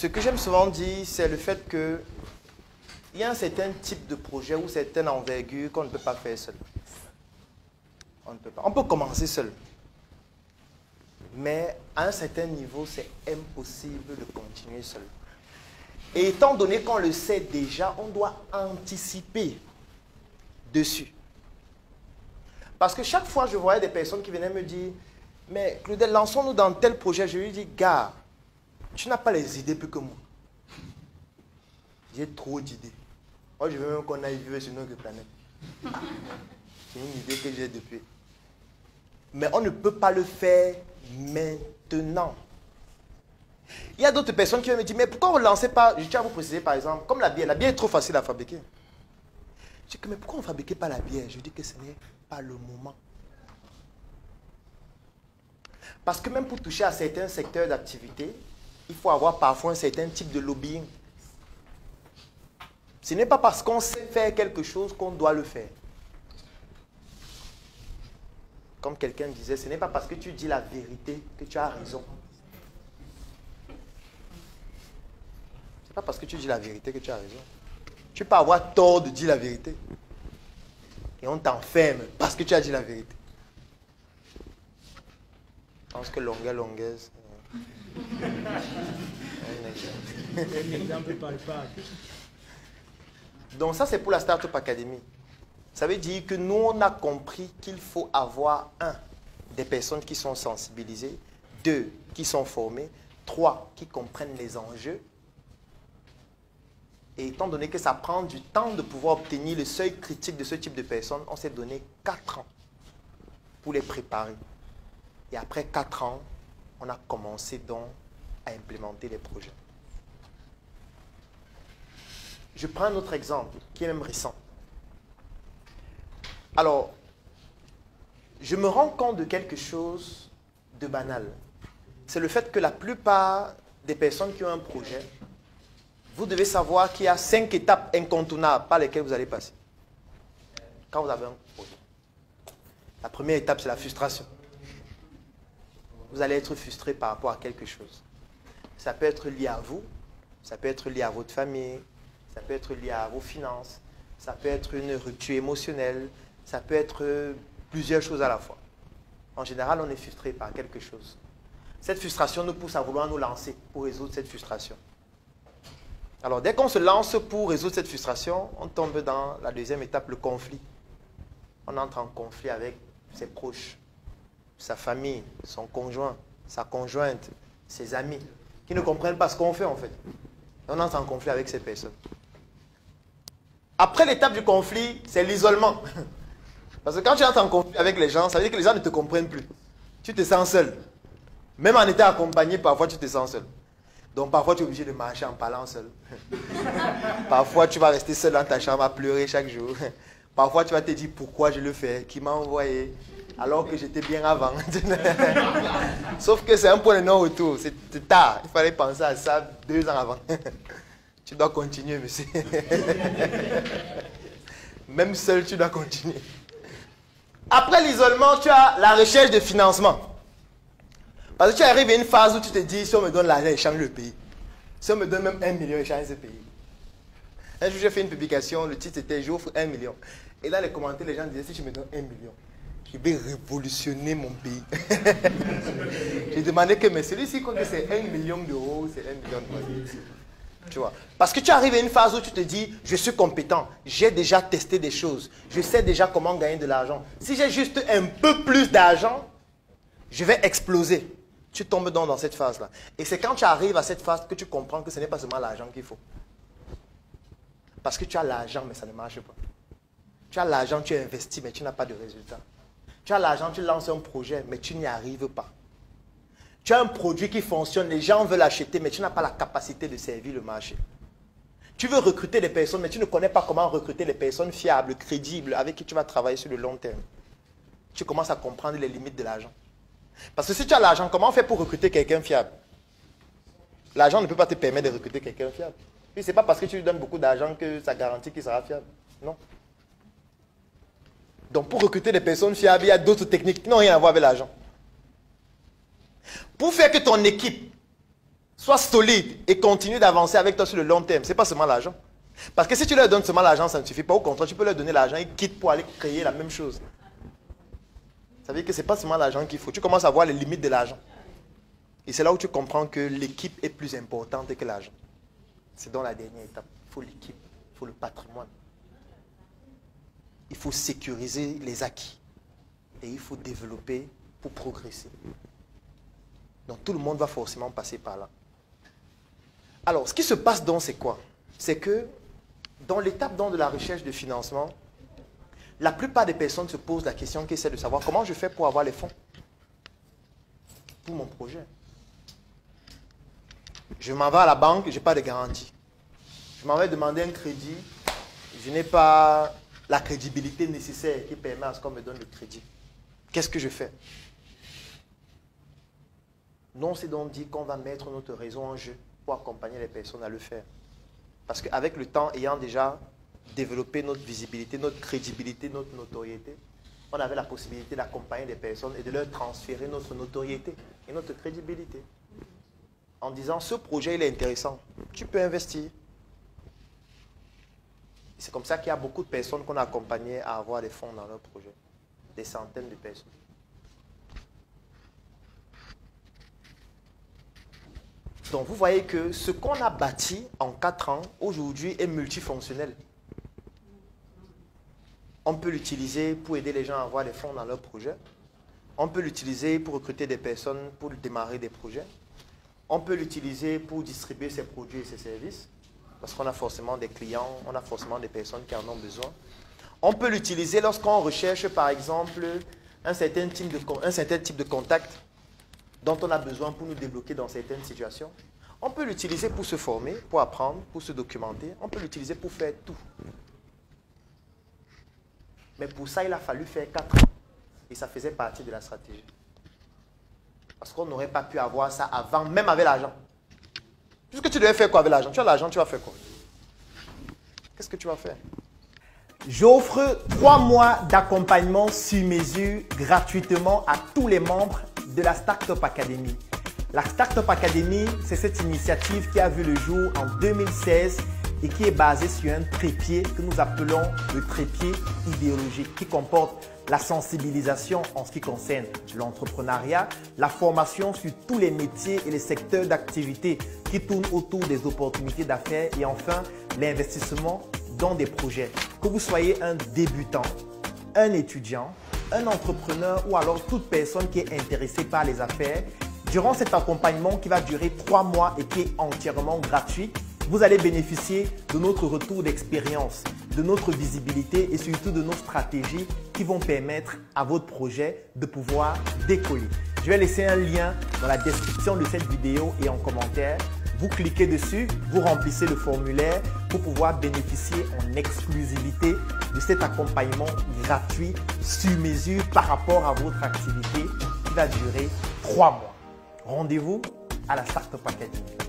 Ce que j'aime souvent dire, c'est le fait que il y a un certain type de projet ou certaine envergure qu'on ne peut pas faire seul. On ne peut pas. On peut commencer seul. Mais à un certain niveau, c'est impossible de continuer seul. Et étant donné qu'on le sait déjà, on doit anticiper dessus. Parce que chaque fois, je voyais des personnes qui venaient me dire « Mais Claudel, lançons-nous dans tel projet. » Je lui dis « Gars, tu n'as pas les idées plus que moi. J'ai trop d'idées. Moi, je veux même qu'on aille vivre sur notre planète. C'est une idée que j'ai depuis. Mais on ne peut pas le faire maintenant. Il y a d'autres personnes qui vont me dire, mais pourquoi vous ne lancez pas, je tiens à vous préciser par exemple, comme la bière est trop facile à fabriquer. Je dis, mais pourquoi on ne fabriquait pas la bière? Je dis que ce n'est pas le moment. Parce que même pour toucher à certains secteurs d'activité, il faut avoir parfois un certain type de lobbying. Ce n'est pas parce qu'on sait faire quelque chose qu'on doit le faire. Comme quelqu'un disait, ce n'est pas parce que tu dis la vérité que tu as raison. Ce n'est pas parce que tu dis la vérité que tu as raison. Tu peux avoir tort de dire la vérité. Et on t'enferme parce que tu as dit la vérité. Je pense que longuez. Un exemple palpable. Donc ça, c'est pour la Startup Academy. Ça veut dire que nous, on a compris qu'il faut avoir, 1, des personnes qui sont sensibilisées, 2, qui sont formées, 3, qui comprennent les enjeux. Et étant donné que ça prend du temps de pouvoir obtenir le seuil critique de ce type de personnes, on s'est donné 4 ans pour les préparer. Et après 4 ans, on a commencé donc à implémenter les projets. Je prends un autre exemple qui est même récent. Alors, je me rends compte de quelque chose de banal. C'est le fait que la plupart des personnes qui ont un projet, vous devez savoir qu'il y a 5 étapes incontournables par lesquelles vous allez passer. Quand vous avez un projet. La première étape, c'est la frustration. Vous allez être frustré par rapport à quelque chose. Ça peut être lié à vous, ça peut être lié à votre famille, ça peut être lié à vos finances, ça peut être une rupture émotionnelle, ça peut être plusieurs choses à la fois. En général, on est frustré par quelque chose. Cette frustration nous pousse à vouloir nous lancer pour résoudre cette frustration. Alors, dès qu'on se lance pour résoudre cette frustration, on tombe dans la deuxième étape, le conflit. On entre en conflit avec ses proches, sa famille, son conjoint, sa conjointe, ses amis, qui ne comprennent pas ce qu'on fait en fait. On entre en conflit avec ces personnes. Après l'étape du conflit, c'est l'isolement. Parce que quand tu entres en conflit avec les gens, ça veut dire que les gens ne te comprennent plus. Tu te sens seul. Même en étant accompagné, parfois tu te sens seul. Donc parfois tu es obligé de marcher en parlant seul. Parfois tu vas rester seul dans ta chambre à pleurer chaque jour. Parfois tu vas te dire pourquoi je le fais, qui m'a envoyé, alors que j'étais bien avant. Sauf que c'est un point de non-retour, c'est tard. Il fallait penser à ça 2 ans avant. Tu dois continuer, monsieur. Même seul, tu dois continuer. Après l'isolement, tu as la recherche de financement. Parce que tu arrives à une phase où tu te dis, si on me donne l'argent, je change le pays. Si on me donne même 1 million, je change ce pays. Un jour, j'ai fait une publication, le titre était « J'offre 1 million ». Et dans les commentaires, les gens disaient, si tu me donnes 1 million, je vais révolutionner mon pays. J'ai demandé que, mais celui-ci, quand c'est 1 million d'euros, c'est 1 million de $. Tu vois. Parce que tu arrives à une phase où tu te dis, je suis compétent, j'ai déjà testé des choses, je sais déjà comment gagner de l'argent. Si j'ai juste un peu plus d'argent, je vais exploser. Tu tombes dans cette phase-là. Et c'est quand tu arrives à cette phase que tu comprends que ce n'est pas seulement l'argent qu'il faut. Parce que tu as l'argent, mais ça ne marche pas. Tu as l'argent, tu investis, mais tu n'as pas de résultat. Tu as l'argent, tu lances un projet, mais tu n'y arrives pas. Tu as un produit qui fonctionne, les gens veulent l'acheter, mais tu n'as pas la capacité de servir le marché. Tu veux recruter des personnes, mais tu ne connais pas comment recruter les personnes fiables, crédibles, avec qui tu vas travailler sur le long terme. Tu commences à comprendre les limites de l'argent. Parce que si tu as l'argent, comment on fait pour recruter quelqu'un fiable? L'argent ne peut pas te permettre de recruter quelqu'un fiable. Puis ce n'est pas parce que tu lui donnes beaucoup d'argent que ça garantit qu'il sera fiable. Non. Donc pour recruter des personnes fiables, il y a d'autres techniques qui n'ont rien à voir avec l'argent. Pour faire que ton équipe soient solides et continuent d'avancer avec toi sur le long terme. Ce n'est pas seulement l'argent. Parce que si tu leur donnes seulement l'argent, ça ne suffit pas. Au contraire, tu peux leur donner l'argent et quittent pour aller créer la même chose. Ça veut dire que ce n'est pas seulement l'argent qu'il faut. Tu commences à voir les limites de l'argent. Et c'est là où tu comprends que l'équipe est plus importante que l'argent. C'est dans la dernière étape. Il faut l'équipe, il faut le patrimoine. Il faut sécuriser les acquis. Et il faut développer pour progresser. Donc tout le monde va forcément passer par là. Alors, ce qui se passe donc, c'est quoi? C'est que dans l'étape de la recherche de financement, la plupart des personnes se posent la question qui essaie de savoir comment je fais pour avoir les fonds pour mon projet. Je m'en vais à la banque, je n'ai pas de garantie. Je m'en vais demander un crédit, je n'ai pas la crédibilité nécessaire qui permet à ce qu'on me donne le crédit. Qu'est-ce que je fais? Non, c'est donc dit qu'on va mettre notre réseau en jeu pour accompagner les personnes à le faire. Parce qu'avec le temps, ayant déjà développé notre visibilité, notre crédibilité, notre notoriété, on avait la possibilité d'accompagner les personnes et de leur transférer notre notoriété et notre crédibilité. En disant, ce projet, il est intéressant, tu peux investir. C'est comme ça qu'il y a beaucoup de personnes qu'on a accompagnées à avoir des fonds dans leur projet. Des centaines de personnes. Donc, vous voyez que ce qu'on a bâti en 4 ans, aujourd'hui, est multifonctionnel. On peut l'utiliser pour aider les gens à avoir des fonds dans leur projet. On peut l'utiliser pour recruter des personnes, pour démarrer des projets. On peut l'utiliser pour distribuer ses produits et ses services, parce qu'on a forcément des clients, on a forcément des personnes qui en ont besoin. On peut l'utiliser lorsqu'on recherche, par exemple, un certain type de contact dont on a besoin pour nous débloquer dans certaines situations. On peut l'utiliser pour se former, pour apprendre, pour se documenter. On peut l'utiliser pour faire tout. Mais pour ça, il a fallu faire 4 ans. Et ça faisait partie de la stratégie. Parce qu'on n'aurait pas pu avoir ça avant, même avec l'argent. Puisque tu devais faire quoi avec l'argent? Tu as l'argent, tu vas faire quoi? Qu'est-ce que tu vas faire? J'offre 3 mois d'accompagnement sur mesure gratuitement à tous les membres de la Startup Academy. La Startup Academy, c'est cette initiative qui a vu le jour en 2016 et qui est basée sur un trépied que nous appelons le trépied idéologique, qui comporte la sensibilisation en ce qui concerne l'entrepreneuriat, la formation sur tous les métiers et les secteurs d'activité qui tournent autour des opportunités d'affaires et enfin l'investissement dans des projets. Que vous soyez un débutant, un étudiant, un entrepreneur ou alors toute personne qui est intéressée par les affaires, durant cet accompagnement qui va durer 3 mois et qui est entièrement gratuit, vous allez bénéficier de notre retour d'expérience, de notre visibilité et surtout de nos stratégies qui vont permettre à votre projet de pouvoir décoller. Je vais laisser un lien dans la description de cette vidéo et en commentaire. Vous cliquez dessus, vous remplissez le formulaire pour pouvoir bénéficier en exclusivité de cet accompagnement gratuit sur mesure par rapport à votre activité qui va durer 3 mois. Rendez-vous à la Startup Academy.